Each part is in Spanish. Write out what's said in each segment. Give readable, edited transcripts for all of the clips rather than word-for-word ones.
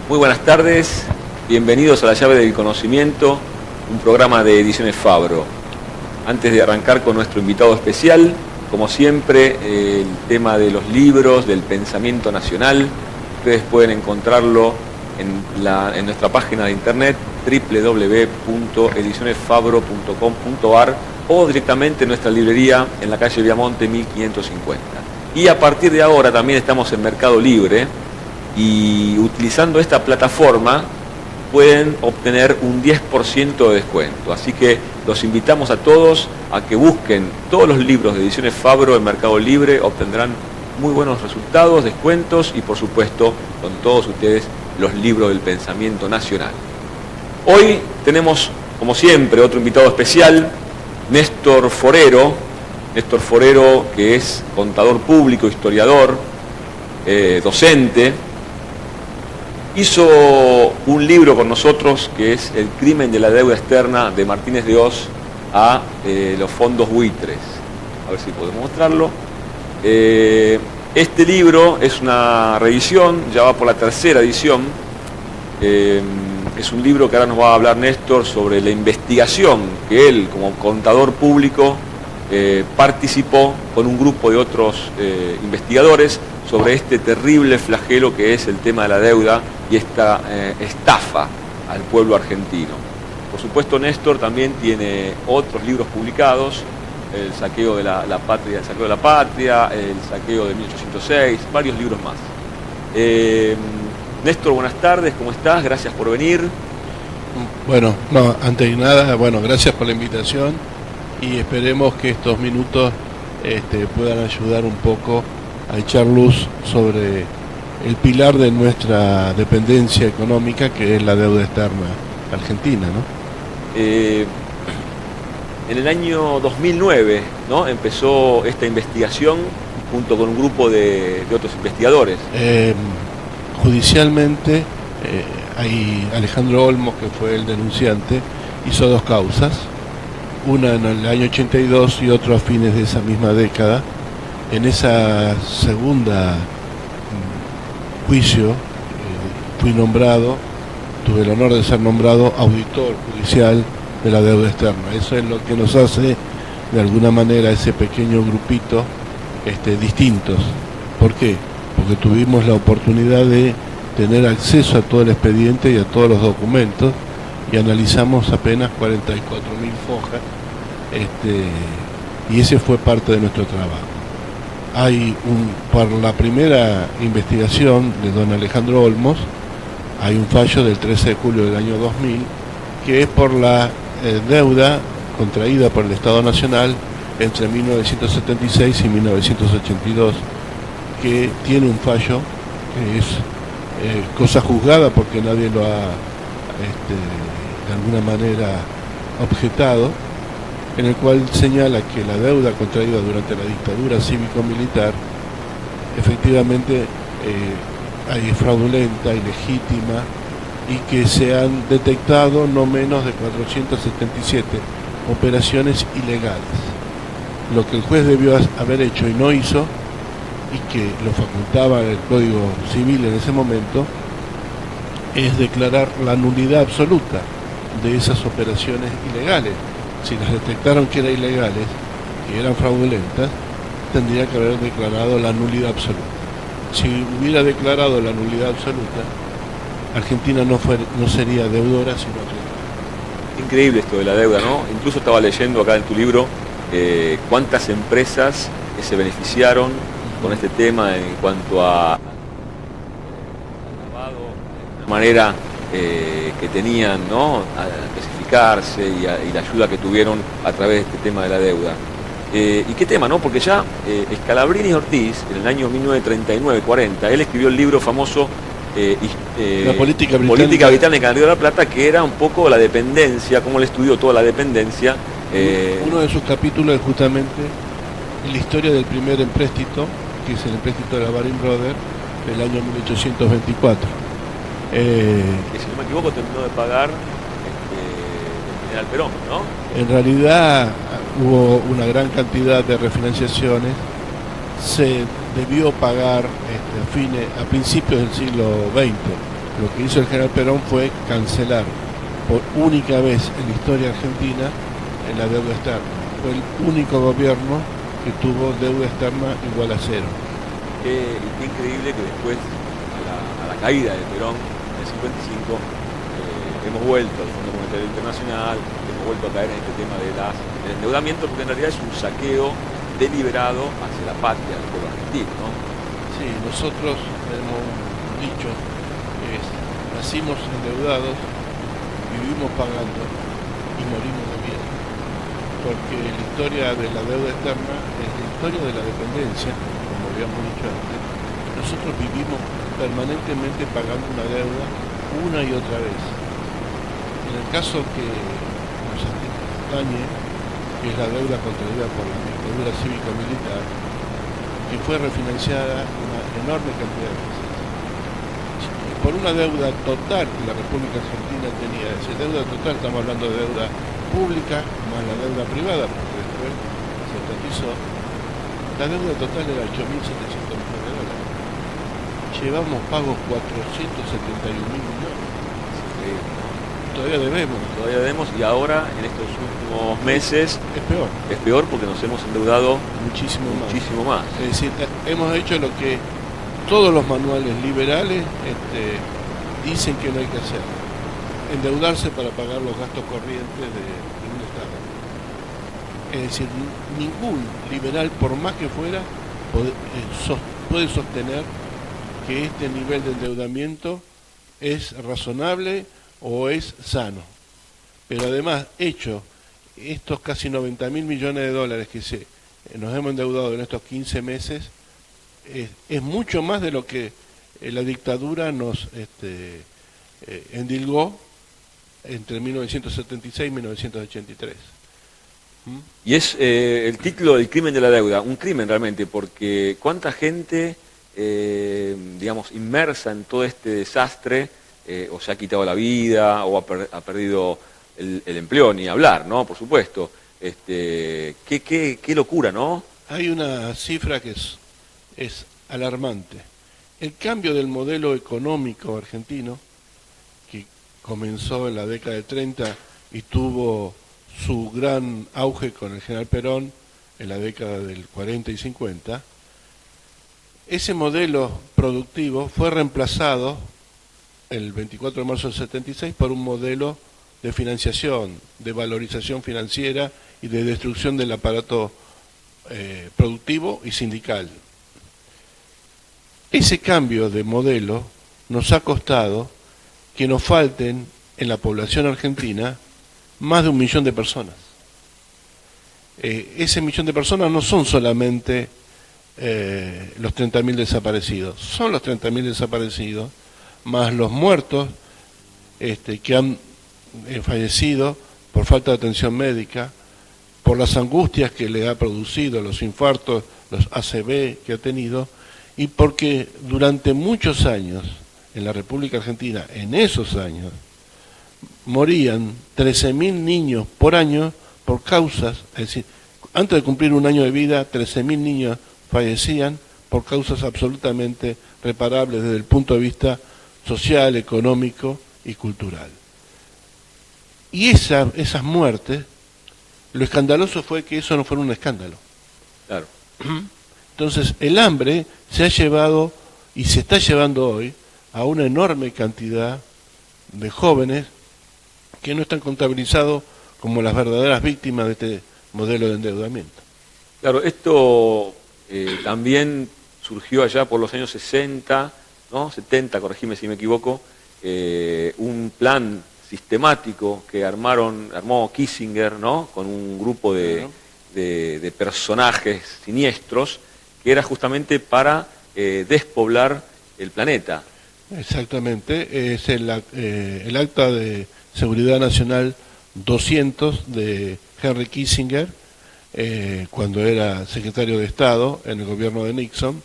Muy buenas tardes, bienvenidos a La Llave del Conocimiento, un programa de Ediciones Fabro. Antes de arrancar con nuestro invitado especial, como siempre, el tema de los libros, del pensamiento nacional, ustedes pueden encontrarlo en nuestra página de internet www.edicionesfabro.com.ar o directamente en nuestra librería en la calle Viamonte 1550. Y a partir de ahora también estamos en Mercado Libre y utilizando esta plataforma pueden obtener un 10% de descuento. Así que los invitamos a todos a que busquen todos los libros de Ediciones Fabro en Mercado Libre, obtendrán muy buenos resultados, descuentos y por supuesto con todos ustedes los libros del pensamiento nacional. Hoy tenemos, como siempre, otro invitado especial, Néstor Forero, que es contador público, historiador, docente. Hizo un libro con nosotros que es El crimen de la deuda externa de Martínez de Hoz a los fondos buitres. A ver si podemos mostrarlo. Este libro es una reedición, ya va por la tercera edición. Es un libro que ahora nos va a hablar Néstor sobre la investigación que él, como contador público, participó con un grupo de otros investigadores sobre este terrible flagelo que es el tema de la deuda y esta estafa al pueblo argentino. Por supuesto, Néstor también tiene otros libros publicados, el saqueo de la patria, el saqueo de la patria, el saqueo de 1806, varios libros más. Néstor, buenas tardes, ¿cómo estás? Gracias por venir. Bueno, no, antes de nada, gracias por la invitación y esperemos que estos minutos puedan ayudar un poco a echar luz sobre el pilar de nuestra dependencia económica, que es la deuda externa argentina, ¿no? En el año 2009, ¿no?, empezó esta investigación junto con un grupo de otros investigadores. Judicialmente, Alejandro Olmos, que fue el denunciante, hizo dos causas, una en el año 82 y otra a fines de esa misma década. En esa segunda juicio tuve el honor de ser nombrado auditor judicial de la deuda externa. Eso es lo que nos hace, de alguna manera, ese pequeño grupito distintos. ¿Por qué? Porque tuvimos la oportunidad de tener acceso a todo el expediente y a todos los documentos y analizamos apenas 44.000 fojas, y ese fue parte de nuestro trabajo. Por la primera investigación de don Alejandro Olmos, hay un fallo del 13 de julio del año 2000, que es por la deuda contraída por el Estado Nacional entre 1976 y 1982, que tiene un fallo que es cosa juzgada porque nadie lo ha de alguna manera objetado, en el cual señala que la deuda contraída durante la dictadura cívico-militar efectivamente es fraudulenta, ilegítima, y que se han detectado no menos de 477 operaciones ilegales. Lo que el juez debió haber hecho y no hizo, y que lo facultaba el Código Civil en ese momento, es declarar la nulidad absoluta de esas operaciones ilegales. Si las detectaron que eran ilegales, que eran fraudulentas, tendría que haber declarado la nulidad absoluta. Si hubiera declarado la nulidad absoluta, Argentina no sería deudora, sino acreedora. Increíble esto de la deuda, ¿no? Incluso estaba leyendo acá en tu libro cuántas empresas que se beneficiaron con este tema en cuanto a lavado, de una manera que tenían, ¿no?, a especificarse y la ayuda que tuvieron a través de este tema de la deuda. ¿Y qué tema, no? Porque ya Scalabrini Ortiz, en el año 1939-40, él escribió el libro famoso La política británica en Río de la Plata, que era un poco la dependencia, cómo él estudió toda la dependencia. Uno de sus capítulos es justamente la historia del primer empréstito, que es el empréstito de la Baring Brothers del año 1824. Que si no me equivoco terminó de pagar el general Perón, ¿no? En realidad hubo una gran cantidad de refinanciaciones, se debió pagar a principios del siglo XX, lo que hizo el general Perón fue cancelar por única vez en la historia argentina en la deuda externa. Fue el único gobierno que tuvo deuda externa igual a cero. Qué increíble que después, a la caída de Perón en el 55, hemos vuelto al Fondo Monetario Internacional, hemos vuelto a caer en este tema del endeudamiento, porque en realidad es un saqueo deliberado hacia la patria del pueblo argentino, ¿no? Sí, nosotros hemos dicho que nacimos endeudados, vivimos pagando y morimos debiendo. Porque la historia de la deuda externa es la historia de la dependencia, como habíamos dicho antes. Nosotros vivimos permanentemente pagando una deuda una y otra vez. En el caso que nos atañe, que es la deuda contraída por la dictadura cívico-militar, que fue refinanciada una enorme cantidad de veces. Por una deuda total que la República Argentina tenía, es decir, deuda total, estamos hablando de deuda pública más la deuda privada, porque después se estatizó, la deuda total era 8.700 millones de dólares. Llevamos pagos 471.000 millones. Todavía debemos Y ahora, en estos últimos meses, es peor. Es peor porque nos hemos endeudado muchísimo más. Es decir, hemos hecho lo que todos los manuales liberales dicen que no hay que hacer. Endeudarse para pagar los gastos corrientes de un Estado. Es decir, ningún liberal, por más que fuera, puede sostener que este nivel de endeudamiento es razonable o es sano. Pero además, hecho estos casi 90.000 millones de dólares que nos hemos endeudado en estos 15 meses, es mucho más de lo que la dictadura nos endilgó entre 1976 y 1983. Y es el título del crimen de la deuda, un crimen realmente, porque cuánta gente, digamos, inmersa en todo este desastre, o se ha quitado la vida, o ha perdido el empleo, ni hablar, ¿no? Por supuesto. Qué locura, ¿no? Hay una cifra que es alarmante. El cambio del modelo económico argentino, que comenzó en la década de 30 y tuvo su gran auge con el general Perón en la década del 40 y 50, ese modelo productivo fue reemplazado el 24 de marzo del 76 por un modelo de financiación, de valorización financiera y de destrucción del aparato productivo y sindical. Ese cambio de modelo nos ha costado que nos falten en la población argentina más de 1 millón de personas. Ese millón de personas no son solamente los 30.000 desaparecidos, son los 30.000 desaparecidos, más los muertos que han fallecido por falta de atención médica, por las angustias que le ha producido, los infartos, los ACV que ha tenido, y porque durante muchos años en la República Argentina, en esos años, morían 13.000 niños por año por causas, es decir, antes de cumplir un año de vida, 13.000 niños fallecían por causas absolutamente reparables desde el punto de vista social, económico y cultural. Y esas muertes, lo escandaloso fue que eso no fuera un escándalo. Claro. Entonces, el hambre se ha llevado y se está llevando hoy a una enorme cantidad de jóvenes que no están contabilizados como las verdaderas víctimas de este modelo de endeudamiento. Claro, esto también surgió allá por los años 60, ¿no? 70, corregime si me equivoco, un plan sistemático que armó Kissinger, ¿no? Con un grupo de personajes siniestros, que era justamente para despoblar el planeta. Exactamente, es el acta de Seguridad Nacional 200 de Henry Kissinger, cuando era secretario de Estado en el gobierno de Nixon,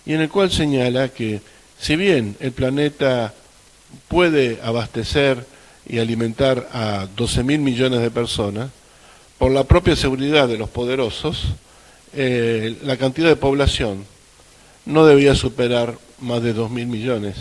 y en el cual señala que si bien el planeta puede abastecer y alimentar a 12.000 millones de personas, por la propia seguridad de los poderosos, la cantidad de población no debía superar más de 2.000 millones,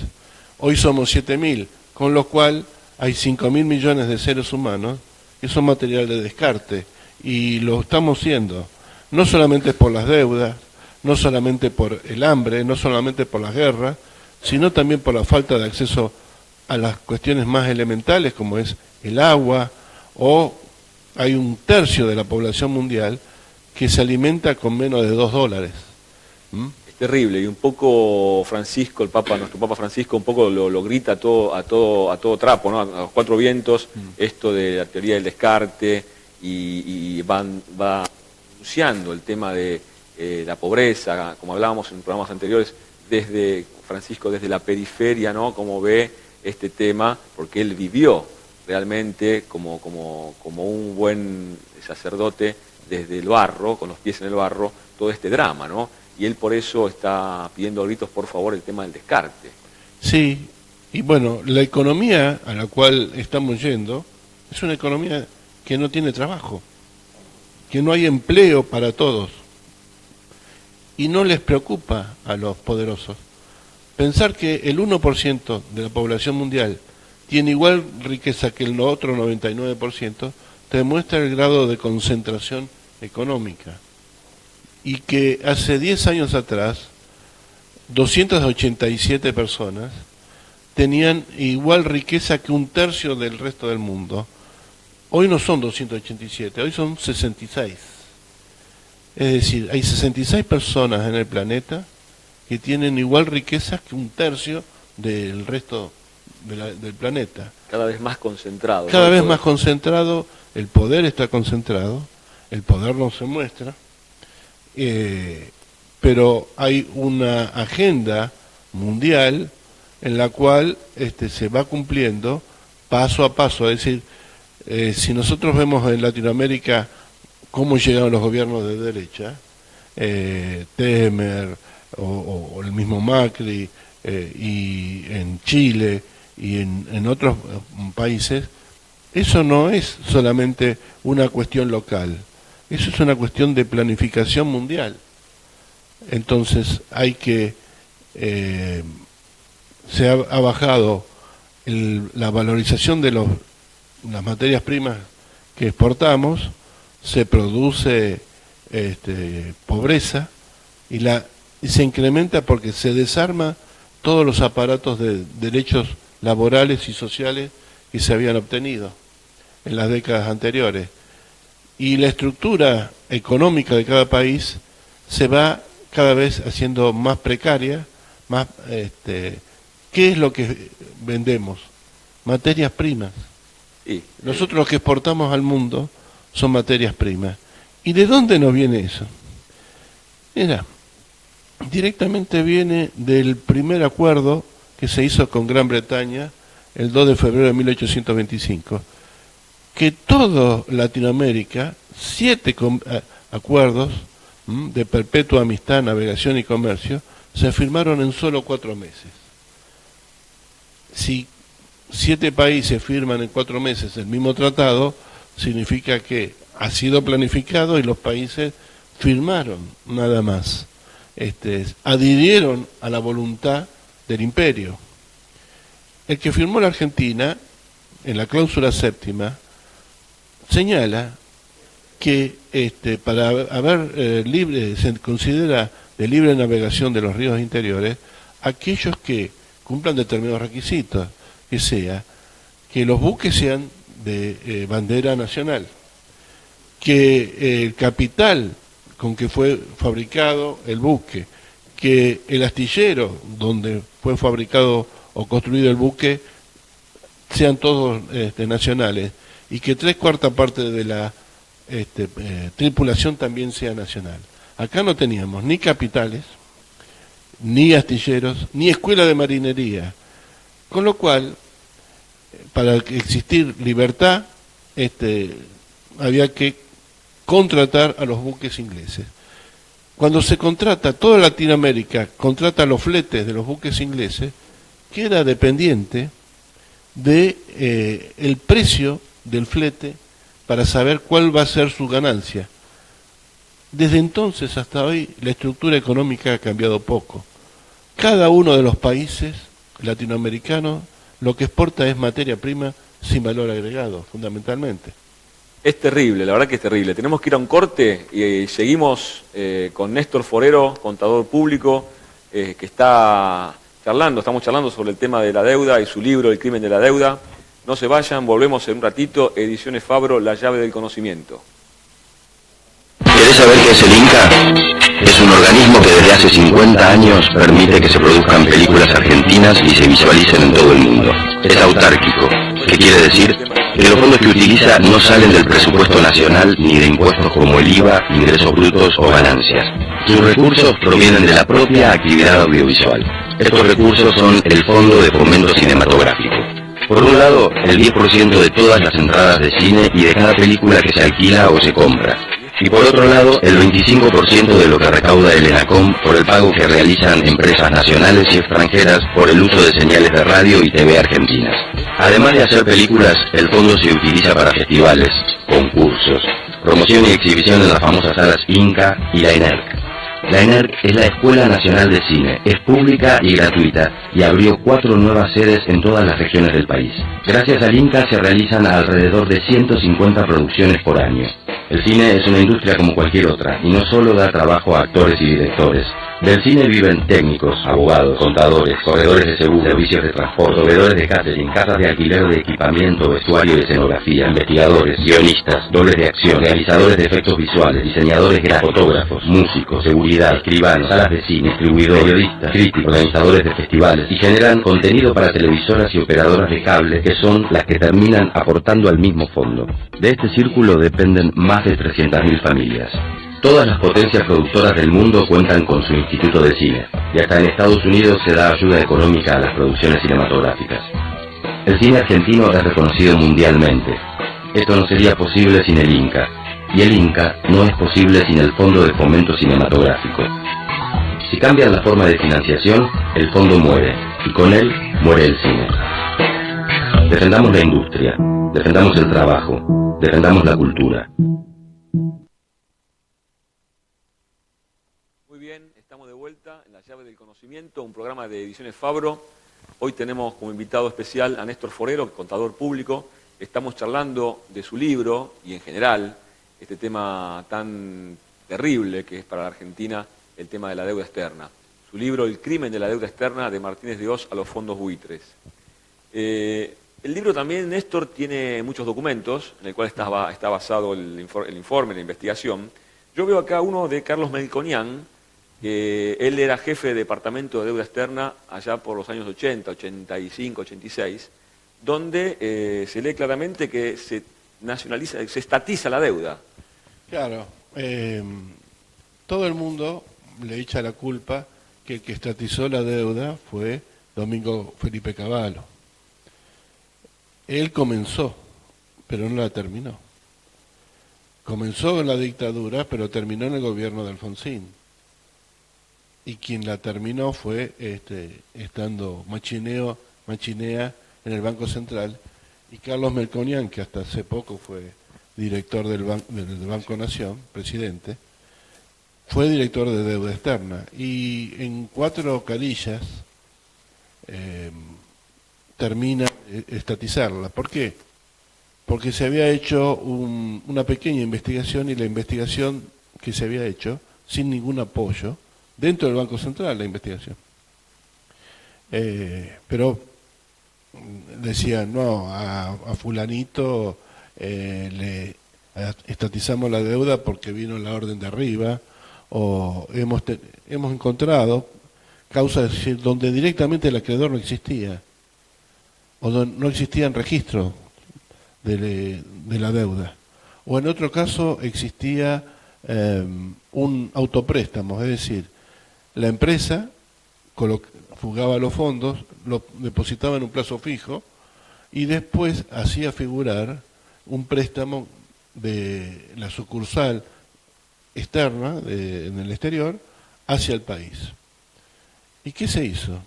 Hoy somos 7.000, con lo cual hay 5.000 millones de seres humanos que son material de descarte, y lo estamos siendo, no solamente por las deudas, no solamente por el hambre, no solamente por las guerras, sino también por la falta de acceso a las cuestiones más elementales como es el agua, o hay un tercio de la población mundial que se alimenta con menos de $2. Es terrible, y un poco Francisco, nuestro Papa Francisco, un poco lo grita a todo trapo, ¿no? A los cuatro vientos, esto de la teoría del descarte, y va anunciando el tema de la pobreza, como hablábamos en programas anteriores, desde Francisco, desde la periferia, ¿no? Como ve este tema, porque él vivió realmente como un buen sacerdote desde el barro, con los pies en el barro, todo este drama, ¿no? Y él por eso está pidiendo a gritos, por favor, el tema del descarte. Sí, y bueno, la economía a la cual estamos yendo es una economía que no tiene trabajo, que no hay empleo para todos, y no les preocupa a los poderosos. Pensar que el 1% de la población mundial tiene igual riqueza que el otro 99%, te demuestra el grado de concentración económica. Y que hace 10 años atrás, 287 personas tenían igual riqueza que un tercio del resto del mundo. Hoy no son 287, hoy son 66. Es decir, hay 66 personas en el planeta que tienen igual riqueza que un tercio del resto del planeta. Cada vez más concentrado. Cada vez más concentrado, el poder está concentrado, el poder no se muestra, pero hay una agenda mundial en la cual se va cumpliendo paso a paso. Es decir, si nosotros vemos en Latinoamérica cómo llegaron los gobiernos de derecha, Temer o el mismo Macri, y en Chile y en otros países, eso no es solamente una cuestión local, eso es una cuestión de planificación mundial. Entonces hay que se ha bajado la valorización de las materias primas que exportamos, se produce pobreza, y se incrementa porque se desarma todos los aparatos de derechos laborales y sociales que se habían obtenido en las décadas anteriores. Y la estructura económica de cada país se va cada vez haciendo más precaria, más ¿qué es lo que vendemos? Materias primas. Sí. Nosotros lo que exportamos al mundo son materias primas. ¿Y de dónde nos viene eso? Mira, directamente viene del primer acuerdo que se hizo con Gran Bretaña el 2 de febrero de 1825, que toda Latinoamérica, 7 acuerdos de perpetua amistad, navegación y comercio, se firmaron en solo 4 meses. Si 7 países firman en 4 meses el mismo tratado, significa que ha sido planificado y los países firmaron nada más. Adhirieron a la voluntad del imperio. El que firmó la Argentina, en la cláusula séptima, señala que para haber se considera de libre navegación de los ríos interiores aquellos que cumplan determinados requisitos, que sea que los buques sean de bandera nacional, que el capital con que fue fabricado el buque, que el astillero donde fue fabricado o construido el buque sean todos nacionales, y que 3/4 parte de la tripulación también sea nacional. Acá no teníamos ni capitales, ni astilleros, ni escuela de marinería, con lo cual, para existir libertad, había que contratar a los buques ingleses. Cuando se contrata, toda Latinoamérica contrata los fletes de los buques ingleses, queda dependiente de el precio del flete para saber cuál va a ser su ganancia. Desde entonces hasta hoy la estructura económica ha cambiado poco. Cada uno de los países latinoamericano lo que exporta es materia prima sin valor agregado, fundamentalmente. Es terrible, la verdad que es terrible. Tenemos que ir a un corte y seguimos con Néstor Forero, contador público, que estamos charlando sobre el tema de la deuda y su libro, El crimen de la deuda. No se vayan, volvemos en un ratito, Ediciones Fabro, La llave del conocimiento. ¿Querés saber qué es el Inca? Es un organismo que desde hace 50 años permite que se produzcan películas argentinas y se visualicen en todo el mundo. Es autárquico, que quiere decir que los fondos que utiliza no salen del presupuesto nacional ni de impuestos como el IVA, ingresos brutos o ganancias. Sus recursos provienen de la propia actividad audiovisual. Estos recursos son el Fondo de Fomento Cinematográfico. Por un lado, el 10% de todas las entradas de cine y de cada película que se alquila o se compra. Y por otro lado, el 25% de lo que recauda el ENACOM por el pago que realizan empresas nacionales y extranjeras por el uso de señales de radio y TV argentinas. Además de hacer películas, el fondo se utiliza para festivales, concursos, promoción y exhibición en las famosas salas Inca y la ENERC. La ENERC es la Escuela Nacional de Cine, es pública y gratuita y abrió 4 nuevas sedes en todas las regiones del país. Gracias al Inca se realizan alrededor de 150 producciones por año. El cine es una industria como cualquier otra y no solo da trabajo a actores y directores. Del cine viven técnicos, abogados, contadores, corredores de seguro, servicios de transporte, proveedores de catering, casas de alquiler de equipamiento, vestuario y escenografía, investigadores, guionistas, dobles de acción, realizadores de efectos visuales, diseñadores gráficos, fotógrafos, músicos, seguridad, escribanos, salas de cine, distribuidores, periodistas, críticos, organizadores de festivales y generan contenido para televisoras y operadoras de cable que son las que terminan aportando al mismo fondo. De este círculo dependen más de 300.000 familias. Todas las potencias productoras del mundo cuentan con su instituto de cine, y hasta en Estados Unidos se da ayuda económica a las producciones cinematográficas. El cine argentino es reconocido mundialmente. Esto no sería posible sin el Inca, y el Inca no es posible sin el Fondo de Fomento Cinematográfico. Si cambian la forma de financiación, el fondo muere, y con él muere el cine. Defendamos la industria, defendamos el trabajo, defendamos la cultura. Estamos de vuelta en La llave del conocimiento, un programa de Ediciones Fabro. Hoy tenemos como invitado especial a Néstor Forero, contador público. Estamos charlando de su libro y en general este tema tan terrible que es para la Argentina, el tema de la deuda externa. Su libro El crimen de la deuda externa, de Martínez de Oz a los fondos buitres. El libro también, Néstor, tiene muchos documentos en el cual está basado el informe, la investigación. Yo veo acá uno de Carlos Melconian, que él era jefe de departamento de deuda externa allá por los años 80, 85, 86, donde se lee claramente que se nacionaliza, se estatiza la deuda. Claro, todo el mundo le echa la culpa que el que estatizó la deuda fue Domingo Felipe Cavallo. Él comenzó, pero no la terminó. Comenzó en la dictadura, pero terminó en el gobierno de Alfonsín. Y quien la terminó fue estando Machinea en el Banco Central, y Carlos Melconian, que hasta hace poco fue director del Banco Nación, presidente, fue director de deuda externa. Y en 4 carillas termina estatizarla. ¿Por qué? Porque se había hecho una pequeña investigación, y la investigación que se había hecho sin ningún apoyo dentro del Banco Central, la investigación. Pero decían, no, a fulanito le estatizamos la deuda porque vino la orden de arriba, o hemos encontrado causas donde directamente el acreedor no existía, o no existían registros de la deuda, o en otro caso existía un autopréstamo, es decir, la empresa fugaba los fondos, lo depositaba en un plazo fijo y después hacía figurar un préstamo de la sucursal externa en el exterior hacia el país. ¿Y qué se hizo?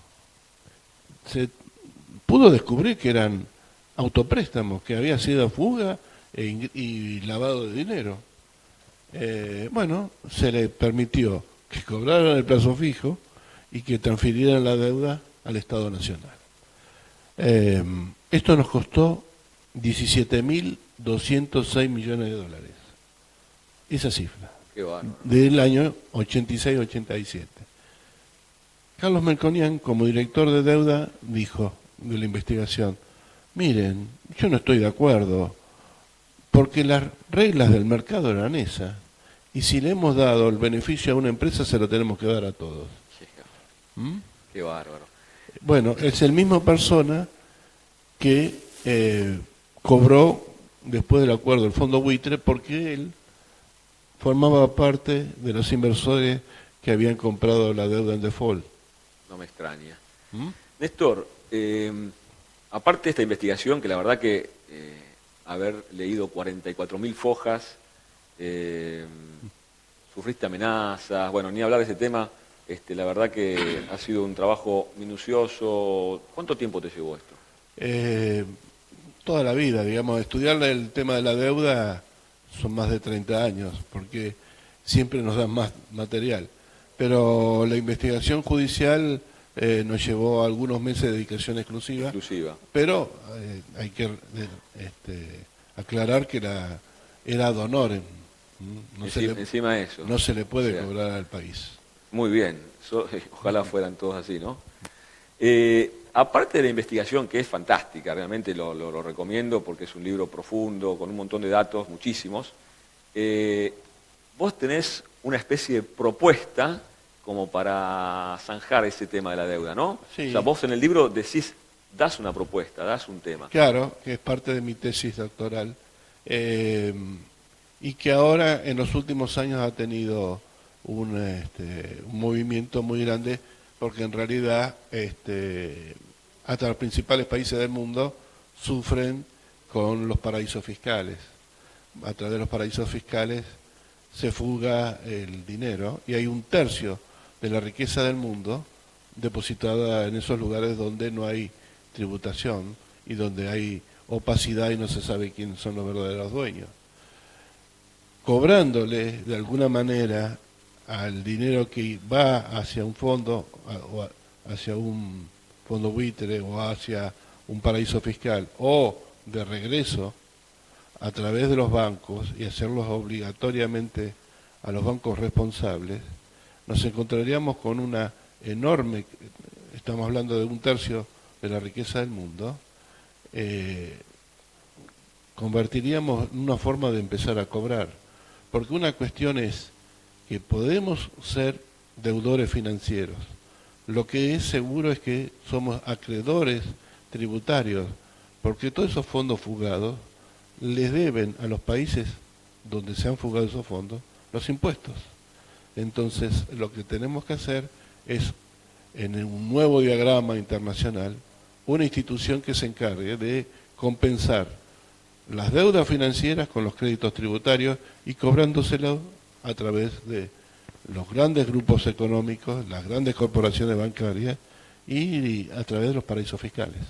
Se pudo descubrir que eran autopréstamos, que había sido fuga y lavado de dinero. Bueno, se le permitió que cobraran el plazo fijo y que transfirieran la deuda al Estado Nacional. Esto nos costó 17.206 millones de dólares. Esa cifra. Qué bárbaro. Del año 86-87. Carlos Melconian, como director de deuda, dijo de la investigación: miren, yo no estoy de acuerdo, porque las reglas del mercado eran esas, y si le hemos dado el beneficio a una empresa, se lo tenemos que dar a todos. ¿Mm? Qué bárbaro. Bueno, es el mismo persona que cobró después del acuerdo el fondo buitre, porque él formaba parte de los inversores que habían comprado la deuda en default. No me extraña. ¿Mm? Néstor, aparte de esta investigación, que la verdad que haber leído 44.000 fojas, sufriste amenazas, bueno, ni hablar de ese tema, la verdad que ha sido un trabajo minucioso. ¿Cuánto tiempo te llevó esto? Toda la vida, digamos. Estudiar el tema de la deuda son más de 30 años, porque siempre nos dan más material. Pero la investigación judicial nos llevó algunos meses de dedicación exclusiva. Pero hay que aclarar que era ad honorem. Encima de eso. No se le puede cobrar al país. Muy bien. Ojalá fueran todos así, ¿no? Aparte de la investigación, que es fantástica, realmente lo recomiendo porque es un libro profundo, con un montón de datos, muchísimos, vos tenés una especie de propuesta como para zanjar ese tema de la deuda, ¿no? Sí. O sea, vos en el libro das una propuesta, das un tema. Claro, que es parte de mi tesis doctoral, y que ahora en los últimos años ha tenido un movimiento muy grande, porque en realidad hasta los principales países del mundo sufren con los paraísos fiscales. A través de los paraísos fiscales se fuga el dinero, y hay 1/3 de la riqueza del mundo depositada en esos lugares donde no hay tributación y donde hay opacidad y no se sabe quiénes son los verdaderos dueños. Cobrándole de alguna manera al dinero que va hacia un fondo, o hacia un fondo buitre, o hacia un paraíso fiscal, o de regreso a través de los bancos, y hacerlos obligatoriamente a los bancos responsables, nos encontraríamos con una enorme, estamos hablando de 1/3 de la riqueza del mundo, convertiríamos en una forma de empezar a cobrar. Porque una cuestión es que podemos ser deudores financieros. Lo que es seguro es que somos acreedores tributarios, porque todos esos fondos fugados les deben a los países donde se han fugado esos fondos los impuestos. Entonces, lo que tenemos que hacer es, en un nuevo diagrama internacional, una institución que se encargue de compensar las deudas financieras con los créditos tributarios y cobrándoselos a través de los grandes grupos económicos, las grandes corporaciones bancarias y a través de los paraísos fiscales.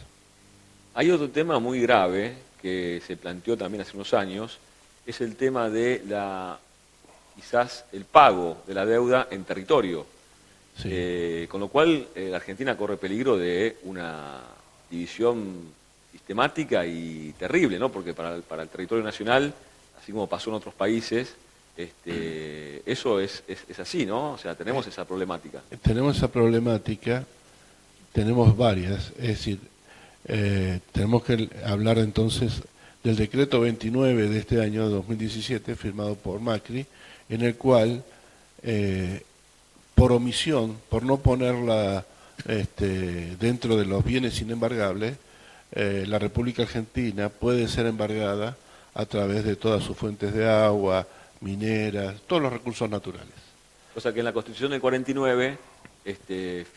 Hay otro tema muy grave que se planteó también hace unos años, es el tema de quizás el pago de la deuda en territorio. Sí. Con lo cual la Argentina corre peligro de una división sistemática y terrible, ¿no? Porque para el territorio nacional, así como pasó en otros países, eso es así, ¿no? O sea, tenemos esa problemática. Tenemos esa problemática, tenemos varias, es decir, tenemos que hablar entonces del decreto 29 de este año 2017, firmado por Macri, en el cual, por omisión, por no ponerla dentro de los bienes inembargables, la República Argentina puede ser embargada a través de todas sus fuentes de agua, mineras, todos los recursos naturales. O sea que en la Constitución del 49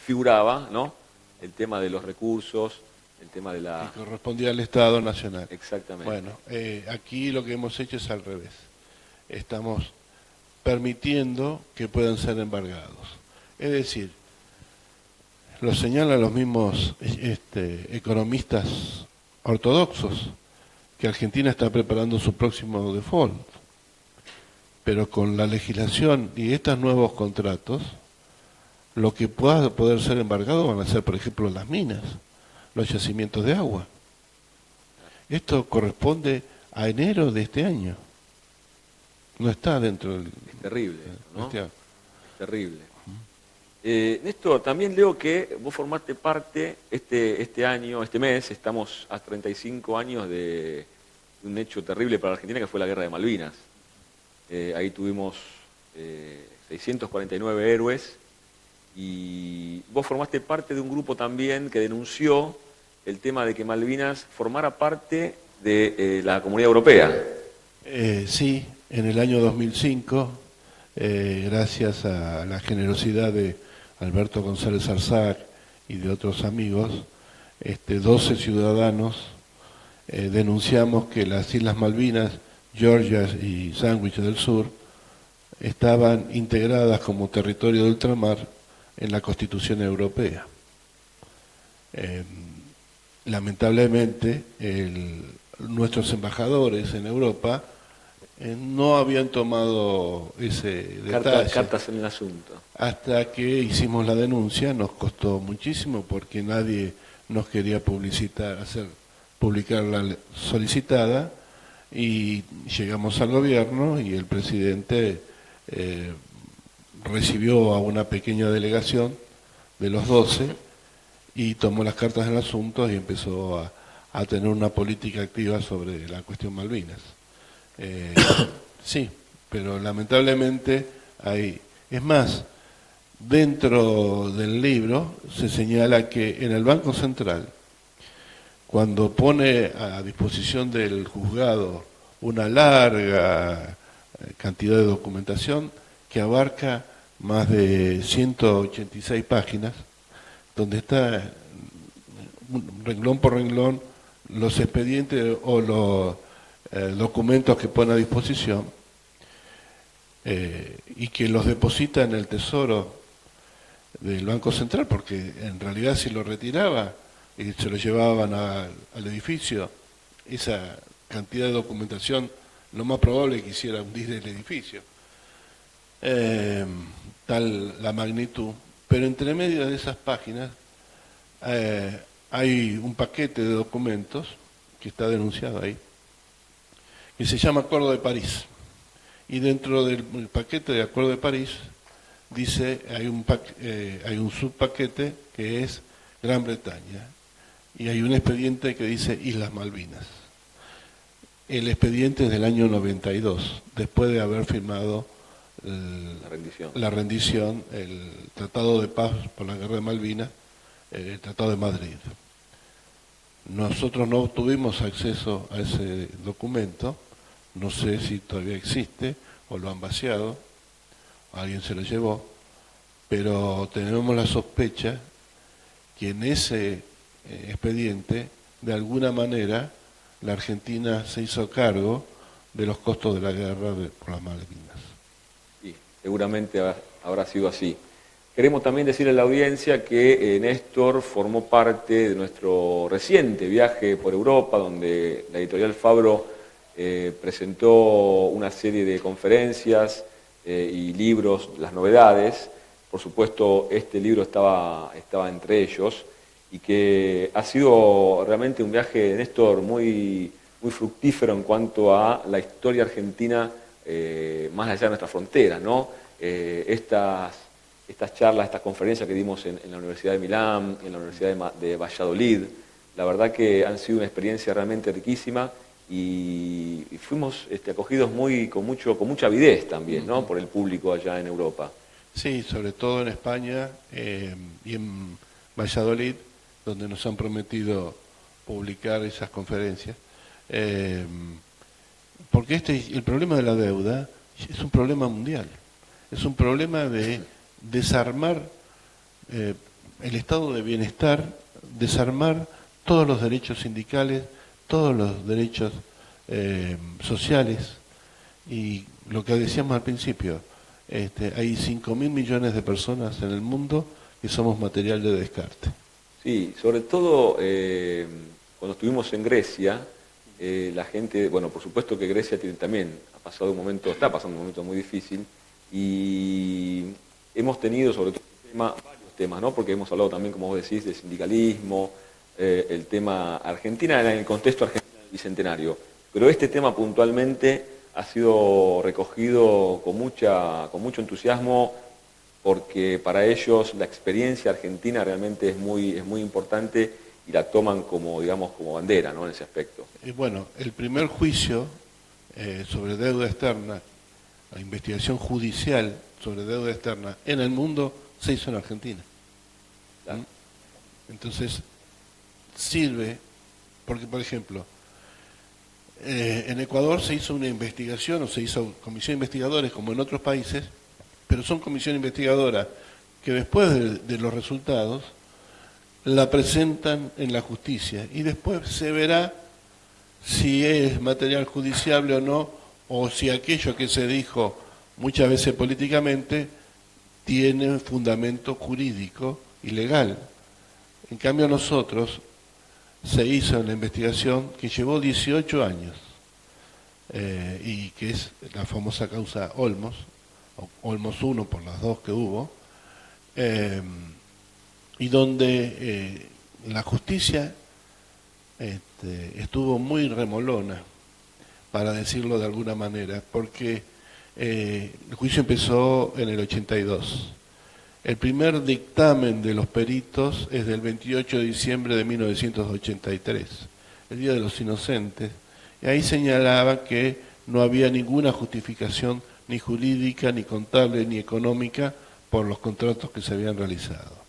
figuraba, ¿no?, el tema de los recursos, el tema de la... que correspondía al Estado Nacional. Exactamente. Bueno, aquí lo que hemos hecho es al revés. Estamos permitiendo que puedan ser embargados. Es decir, lo señalan los mismos economistas ortodoxos, que Argentina está preparando su próximo default. Pero con la legislación y estos nuevos contratos, lo que pueda poder ser embargado van a ser, por ejemplo, las minas. los yacimientos de agua. Esto corresponde a enero de este año. No está dentro del... Es terrible, ¿no? Este, Es terrible. Néstor, también leo que vos formaste parte este año, este mes, estamos a 35 años de un hecho terrible para la Argentina que fue la Guerra de Malvinas. Ahí tuvimos 649 héroes y vos formaste parte de un grupo también que denunció el tema de que Malvinas formara parte de la Comunidad Europea. Sí, en el año 2005, gracias a la generosidad de Alberto González Arzac y de otros amigos, 12 ciudadanos denunciamos que las Islas Malvinas, Georgia y Sandwich del Sur estaban integradas como territorio de ultramar en la Constitución Europea. Lamentablemente, nuestros embajadores en Europa no habían tomado ese detalle. Cartas en el asunto. Hasta que hicimos la denuncia, nos costó muchísimo porque nadie nos quería publicar la solicitada, y llegamos al gobierno y el presidente recibió a una pequeña delegación de los 12 y tomó las cartas en el asunto y empezó a tener una política activa sobre la cuestión Malvinas. Sí, pero lamentablemente hay... Es más, dentro del libro se señala que en el Banco Central, cuando pone a disposición del juzgado una larga cantidad de documentación que abarca más de 186 páginas, donde está renglón por renglón los expedientes o los documentos que pone a disposición, y que los deposita en el tesoro del Banco Central, porque en realidad si lo retiraba y se lo llevaban al edificio, esa cantidad de documentación lo más probable es que hiciera hundir el edificio, tal la magnitud. Pero entre medio de esas páginas hay un paquete de documentos que está denunciado ahí, que se llama Acuerdo de París. Y dentro del paquete de Acuerdo de París dice, hay un subpaquete que es Gran Bretaña, y hay un expediente que dice Islas Malvinas. El expediente es del año 92, después de haber firmado la rendición, el Tratado de Paz por la Guerra de Malvinas, el Tratado de Madrid. Nosotros no tuvimos acceso a ese documento, no sé si todavía existe o lo han vaciado, alguien se lo llevó, pero tenemos la sospecha que en ese expediente, de alguna manera, la Argentina se hizo cargo de los costos de la guerra por las Malvinas. Sí, seguramente habrá sido así. Queremos también decirle a la audiencia que Néstor formó parte de nuestro reciente viaje por Europa, donde la editorial Fabro presentó una serie de conferencias y libros, las novedades. Por supuesto, este libro estaba entre ellos, y que ha sido realmente un viaje, Néstor, muy, muy fructífero en cuanto a la historia argentina más allá de nuestra frontera, ¿no? Estas charlas, estas conferencias que dimos en la Universidad de Milán, en la Universidad de Valladolid, la verdad que han sido una experiencia realmente riquísima, y fuimos acogidos con mucha avidez también, ¿no? Por el público allá en Europa. Sí, sobre todo en España y en Valladolid, donde nos han prometido publicar esas conferencias, porque el problema de la deuda es un problema mundial, es un problema de desarmar el estado de bienestar, desarmar todos los derechos sindicales, todos los derechos sociales, y lo que decíamos al principio, hay 5.000 millones de personas en el mundo que somos material de descarte. Sí, sobre todo cuando estuvimos en Grecia, la gente, bueno, por supuesto que Grecia también está pasando un momento muy difícil, y hemos tenido sobre todo varios temas, ¿no? Porque hemos hablado también, como vos decís, de sindicalismo, el tema Argentina en el contexto argentino del Bicentenario, pero este tema puntualmente ha sido recogido con mucho entusiasmo, porque para ellos la experiencia argentina realmente es muy importante y la toman como, digamos, como bandera, ¿no?, en ese aspecto. Bueno, el primer juicio sobre deuda externa, la investigación judicial sobre deuda externa en el mundo se hizo en Argentina. Claro. Entonces, sirve, porque por ejemplo, en Ecuador se hizo una investigación, o se hizo comisión de investigadores como en otros países, pero son comisión investigadora que después de los resultados la presentan en la justicia y después se verá si es material judiciable o no, o si aquello que se dijo muchas veces políticamente tiene fundamento jurídico y legal. En cambio nosotros se hizo una investigación que llevó 18 años y que es la famosa causa Olmos, o Olmos 1 por las dos que hubo, y donde la justicia estuvo muy remolona, para decirlo de alguna manera, porque el juicio empezó en el 82. El primer dictamen de los peritos es del 28 de diciembre de 1983, el Día de los Inocentes, y ahí señalaba que no había ninguna justificación ni jurídica, ni contable, ni económica por los contratos que se habían realizado.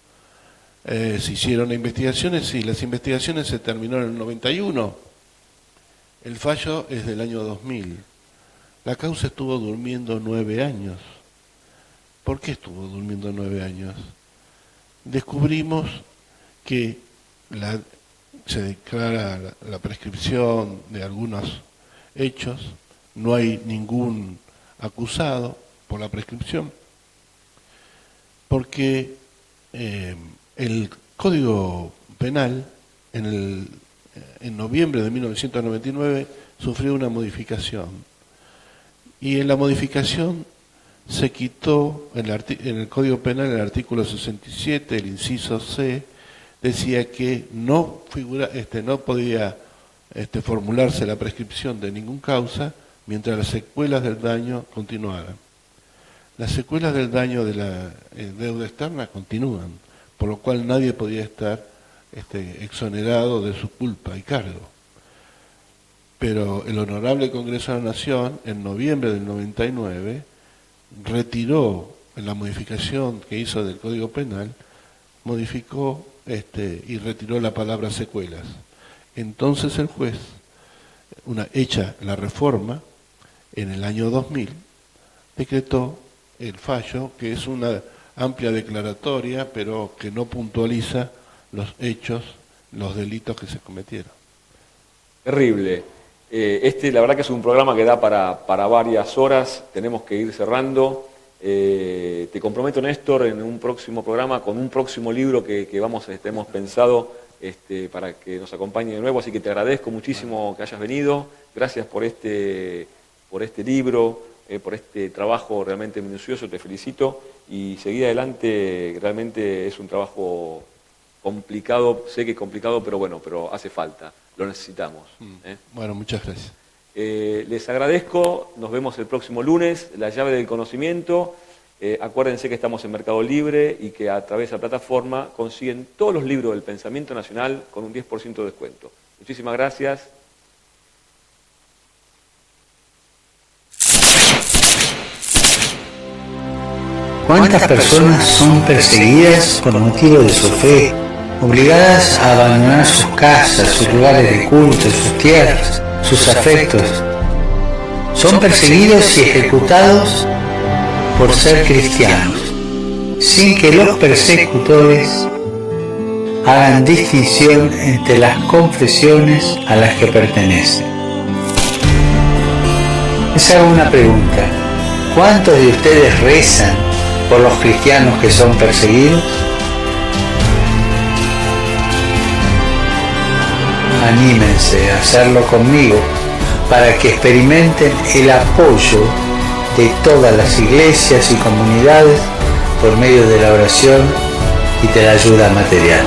Se hicieron investigaciones, sí, las investigaciones se terminaron en el 91, el fallo es del año 2000, la causa estuvo durmiendo 9 años. ¿Por qué estuvo durmiendo 9 años? Descubrimos que se declara la prescripción de algunos hechos, no hay ningún acusado por la prescripción, porque el Código Penal en noviembre de 1999 sufrió una modificación, y en la modificación se quitó en el Código Penal el artículo 67, el inciso C, decía que no podía formularse la prescripción de ninguna causa mientras las secuelas del daño continuaran. Las secuelas del daño de la deuda externa continúan, por lo cual nadie podía estar exonerado de su culpa y cargo. Pero el Honorable Congreso de la Nación, en noviembre del 99, retiró la modificación que hizo del Código Penal, modificó y retiró la palabra secuelas. Entonces el juez, hecha la reforma, en el año 2000, decretó el fallo, que es una amplia declaratoria, pero que no puntualiza los hechos, los delitos que se cometieron. Terrible. La verdad que es un programa que da para varias horas, tenemos que ir cerrando. Te comprometo, Néstor, en un próximo programa con un próximo libro que hemos pensado para que nos acompañe de nuevo, así que te agradezco muchísimo que hayas venido, gracias por este libro, por este trabajo realmente minucioso, te felicito, y seguir adelante. Realmente es un trabajo complicado, sé que es complicado, pero bueno, pero hace falta, lo necesitamos. Bueno, muchas gracias. Les agradezco, nos vemos el próximo lunes, La Llave del Conocimiento. Acuérdense que estamos en Mercado Libre y que a través de la plataforma consiguen todos los libros del pensamiento nacional con un 10% de descuento. Muchísimas gracias. ¿Cuántas personas son perseguidas por motivo de su fe, obligadas a abandonar sus casas, sus lugares de culto, sus tierras, sus afectos? Son perseguidos y ejecutados por ser cristianos, sin que los persecutores hagan distinción entre las confesiones a las que pertenecen. Les hago una pregunta: ¿cuántos de ustedes rezan por los cristianos que son perseguidos? Anímense a hacerlo conmigo para que experimenten el apoyo de todas las iglesias y comunidades por medio de la oración y de la ayuda material.